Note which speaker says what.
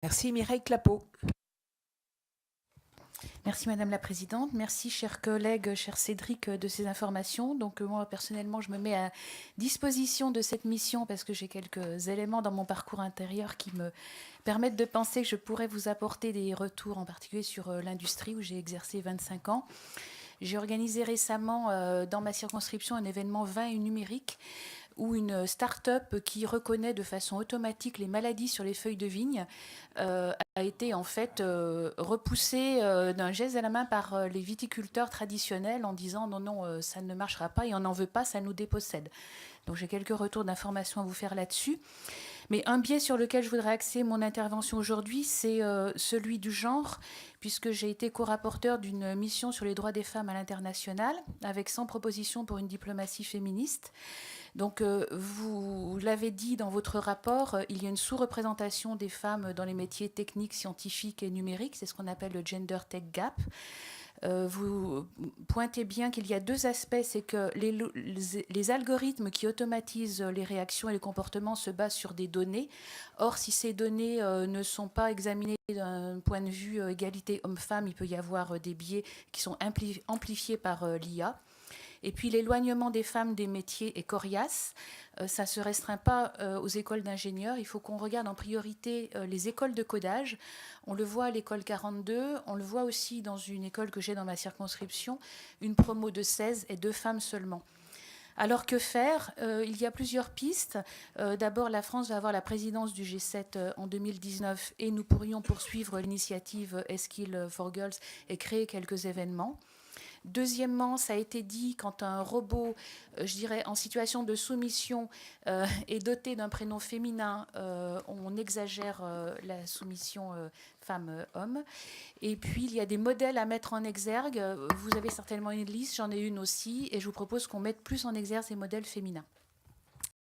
Speaker 1: Merci Mireille Clapeau.
Speaker 2: Merci Madame la Présidente, merci chers collègues, cher Cédric, de ces informations. Donc moi personnellement, je me mets à disposition de cette mission parce que j'ai quelques éléments dans mon parcours intérieur qui me permettent de penser que je pourrais vous apporter des retours, en particulier sur l'industrie où j'ai exercé 25 ans. J'ai organisé récemment dans ma circonscription un événement vin et numérique où une start-up qui reconnaît de façon automatique les maladies sur les feuilles de vigne a été en fait repoussée d'un geste à la main par les viticulteurs traditionnels en disant non, non, ça ne marchera pas et on n'en veut pas, ça nous dépossède. Donc j'ai quelques retours d'informations à vous faire là-dessus. Mais un biais sur lequel je voudrais axer mon intervention aujourd'hui, c'est celui du genre, puisque j'ai été co-rapporteur d'une mission sur les droits des femmes à l'international, avec 100 propositions pour une diplomatie féministe. Donc, vous l'avez dit dans votre rapport, il y a une sous-représentation des femmes dans les métiers techniques, scientifiques et numériques. C'est ce qu'on appelle le gender tech gap. Vous pointez bien qu'il y a deux aspects, c'est que les algorithmes qui automatisent les réactions et les comportements se basent sur des données. Or, si ces données ne sont pas examinées d'un point de vue égalité homme-femme, il peut y avoir des biais qui sont amplifiés par l'IA. Et puis l'éloignement des femmes des métiers est coriace. Ça ne se restreint pas aux écoles d'ingénieurs. Il faut qu'on regarde en priorité les écoles de codage. On le voit à l'école 42, on le voit aussi dans une école que j'ai dans ma circonscription, une promo de 16 et 2 femmes seulement. Alors que faire Il y a plusieurs pistes. D'abord, la France va avoir la présidence du G7 en 2019 et nous pourrions poursuivre l'initiative Eskills for Girls et créer quelques événements. Deuxièmement, ça a été dit, quand un robot, je dirais, en situation de soumission est doté d'un prénom féminin, on exagère la soumission femme-homme. Et puis, il y a des modèles à mettre en exergue. Vous avez certainement une liste, j'en ai une aussi, et je vous propose qu'on mette plus en exergue ces modèles féminins.